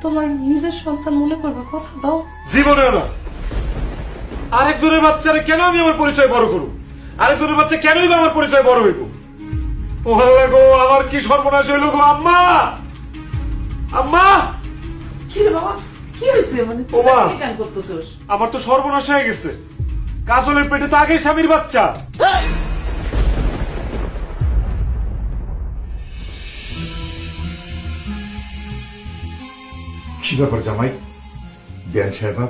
তোমার নিজের সন্তান মনে করবে, কথা দাও। জীবনে না। আরেকজনের বাচ্চারে কেন আমি আমার পরিচয় বড় করব? আরেকজনের বাচ্চা কেনই বা আমার পরিচয় বড় হইব? ও আল্লাহ গো, আমার কি সর্বনাশ হইল গো! আম্মা, আম্মা! কি রে বাবা, কি হয়েছে? মানে ও মা, তুই কেন করতেছিস? আমার তো সর্বনাশ হয়ে গেছে। কাজলের পেটে তো আগেই স্বামীর বাচ্চা। কি ব্যাপার জামাই? বিয়ান সাহেবা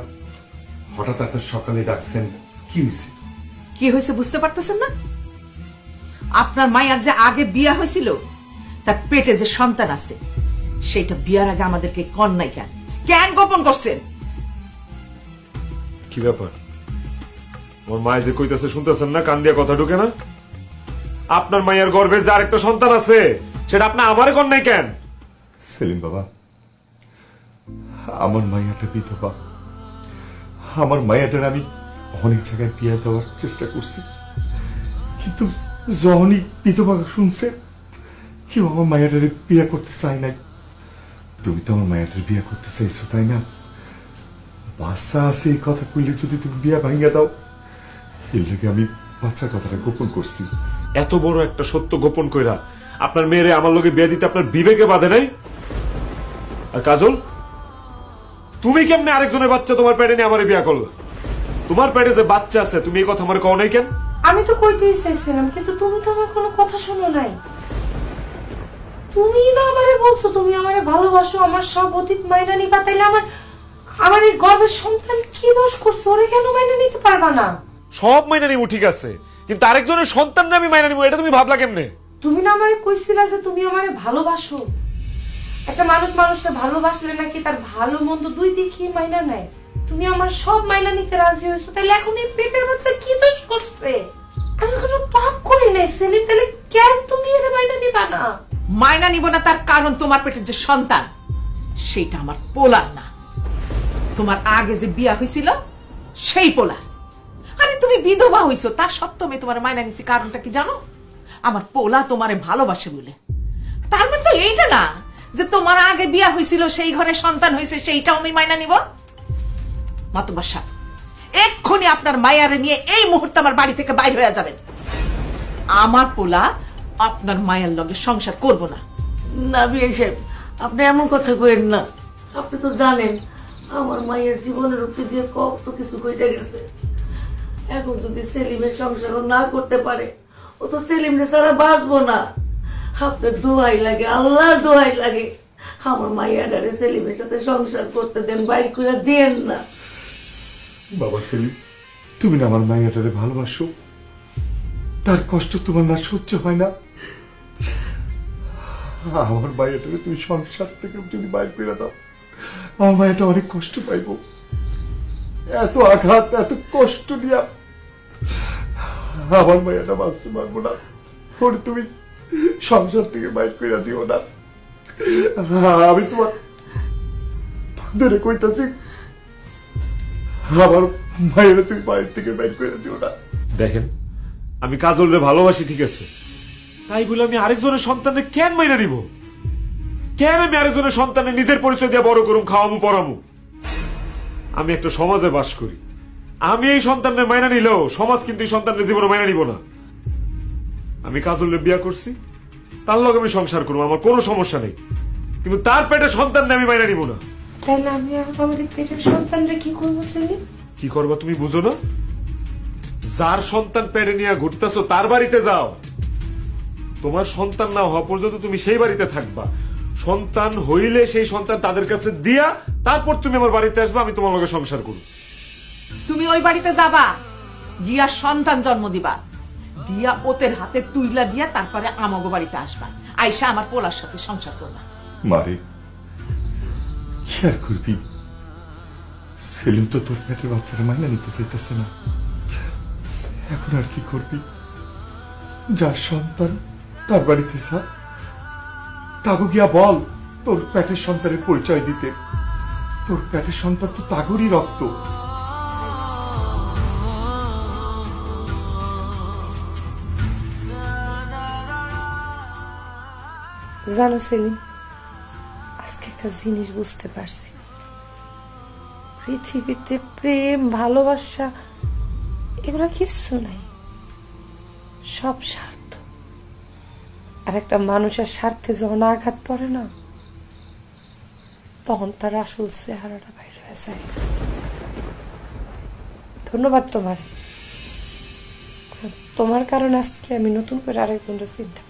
হঠাৎ এত সকালে ডাকছেন, কি হয়েছে? কি হয়েছে বুঝতে পারতেছেন না? আপনার মায়ের যে আগে বিয়া হয়েছিল, তার পেটে যে সন্তান আছে, সেটা বিয়ার আগে আমাদেরকে কন নাই কেন? কেন গোপন করছেন? কি ব্যাপার? ওর মায় যে কইতাছে শুনতেছেন না? কান দিয়া কথা ঢুকে না? আপনার মায়ের গর্ভে যে আরেকটা সন্তান আছে, সেটা আপনি আমারে কন নাই কেন? সেলিম বাবা, আমার মাইয়াটা বিধবা। আমার মাইয়াটার আমি অনেক জায়গায় বিয়া দেওয়ার চেষ্টা করছি, কিন্তু যখনই বিধবা শুনছে, কেউ আমার মাইয়াটারে বিয়া করতে চায় নাই। তুমি তো আমার মাইয়াটার বিয়া করতে চাইছো, তাই না? বাচ্চা আছে এই কথা কইলে যদি তুমি বিয়া ভাঙিয়া দাও, এর লেগে আমি বাচ্চার কথাটা গোপন করছি। এত বড় একটা সত্য গোপন কইরা আপনার মেয়েরে আমার লগে বিয়ে দিতে আপনার বিবেকে বাধে নাই? আর কাজল, তুমি কেমনে আরেকজনের বাচ্চা তোমার পেটে নিয়ে আমার বিয়া করলো? তোমার পেটে যে বাচ্চা আছে, তুমি এই কথা আমার কও নাই কেন? আমি তো কইতেই চাইছিলাম, কিন্তু তুমি তো আমার কোনো কথা শুনো নাই। তুমি না আমারে বলছো তুমি আমারে ভালোবাসো, আমার সব অতীত মাইনা নিবা, তাইলে আমার এই গর্ভের সন্তান কি দোষ করছে? ওরে কেন মাইনা নিতে পারবা না? সব মাইনা নিবো ঠিক আছে, কিন্তু আরেকজনের সন্তান না আমি মাইনা নিবো, এটা তুমি ভাবলা কেমনে? তুমি না আমারে কইছিলা যে তুমি আমারে ভালোবাসো। একটা মানুষ মানুষটা ভালোবাসলে নাকি তার ভালো মন্দ দুই দিকই মাইনা নেয়। তুমি আমার সব মাইনা নিতে রাজি হয়েছো, তাইলে এখন এই পেটের বাচ্চা কি দোষ করছে? আমি কোনো পাপ করি নাই সেলিম, তাহলে কেন তুমি এর মাইনা নিবা না? মায়না নিব না তার কারণ তোমার পেটের যে সন্তান, সেটা আমার পোলার না। তোমার আগে যে বিয়া হয়েছিল সেই পোলার। আরে তুমি বিধবা হইছো, তার সত্ত্বেও আমি তোমার মায়না নিছি, কারণটা কি জানো? আমার পোলা তোমারে ভালোবাসে বলে। তার মানে তো এইটা না যে তোমার আগে বিয়া হয়েছিল, সেই ঘরে সন্তান হয়েছে, সেইটাও আমি মায়না নিব। মাতুব্বর সাহেব, এক্ষুনি আপনার মায়ারে নিয়ে এই মুহূর্তে আমার বাড়ি থেকে বাইর হয়ে যাবেন। আমার পোলা আপনার মায়ের লগে সংসার করব না। না বিয়ে সাহেব, আপনি এমন কথা কইেন না। আপনি তো জানেন আমার মায়ের জীবনের উপর দিয়ে কত কিছু কইটা গেছে। এখন যদি সেলিমের সংসারও না করতে পারে, ও তো সেলিমরে ছাড়া বাঁচবো না। আপনার দোয়াই লাগে, আল্লাহর দোয়াই লাগে, আমার মাইয়াডারে সেলিমের সাথে সংসার করতে দেন, বাইর করে দেন না। বাবা সেলিম, তুমি না আমার মাইয়াটারে ভালোবাসো, তার কষ্ট তোমার না সহ্য হয় না? আমার মাইয়াটারে তুমি সংসার থেকে যদি বাইর করে দাও, আমার মাইয়াটা অনেক কষ্ট পাইব। এত আঘাত, এত কষ্ট নিয়ে আমার মাইয়াটা বাঁচতে পারবো না। ওর তুমি সংসার থেকে বাইর করে দিও না। আমি তোমার ধরে কইতাছি, আমার মায়েরা তুমি বাড়ির থেকে বাইর করে দিও না। দেখেন, আমি কাজলরে ভালোবাসি ঠিক আছে, তাই বলে আমি আরেকজনের সন্তানের কেন মাইনা নিব? কেন আমি আরেকজনের সন্তানের নিজের পরিচয় দিয়ে বড় করুম, খাওয়ামু, পড়ামু? আমি একটা সমাজে বাস করি, আমি এই সন্তানের মাইনা নিলেও সমাজ কিন্তু এই সন্তানের জীবনে মাইনা নিব না। আমি কাজলের বিয়া করছি, তার লগে আমি সংসার করবো, আমার কোনো সমস্যা নেই, কিন্তু তার পেটে সন্তান আমি মাইনা নিব না। তাইলে আমি আমাদের পেটের সন্তানরা কি করবো সেলিম? কি করবা তুমি বুঝো না? যার সন্তান পেটে নিয়ে ঘুরতেছো তার বাড়িতে যাও। তোমার সন্তান না হওয়া পর্যন্ত তুমি সেই বাড়িতে থাকবা। সন্তান হইলে সেই সন্তান তাদের কাছে দিয়া তারপর তুমি আমার বাড়িতে আসবা, আমি তোমার লগে সংসার করব। তুমি ওই বাড়িতে যাবা, গিয়া সন্তান জন্ম দিবা, দিয়া ওদের হাতে তুইলা দিয়া তারপরে আমাগো বাড়িতে আসবা, আইসা আমার পোলার সাথে সংসার করবা। মারে কি আর করবি? সেলিম তো তোর পেটের বাচ্চারা মাইনা নিতে চাইতেছে না, এখন আর কি করবি? যার সন্তান তার বাড়িতে যা, তাগো গিয়া বল তোর পেটের সন্তানের পরিচয় দিতে। তোর পেটের সন্তান তো তাগরই রক্ত। জানো সেলিম, আজকে একটা একটা জিনিস বুঝতে পারছি, পৃথিবীতে প্রেম ভালোবাসা এগুলো কিচ্ছু নাই, সব স্বার্থ। আর একটা মানুষের স্বার্থে যখন আঘাত পড়ে না, তখন তার আসল চেহারাটা বাইরে হয়ে যায়। ধন্যবাদ তোমার কারণে আজকে আমি নতুন করে আরেকজনটা চিন্তা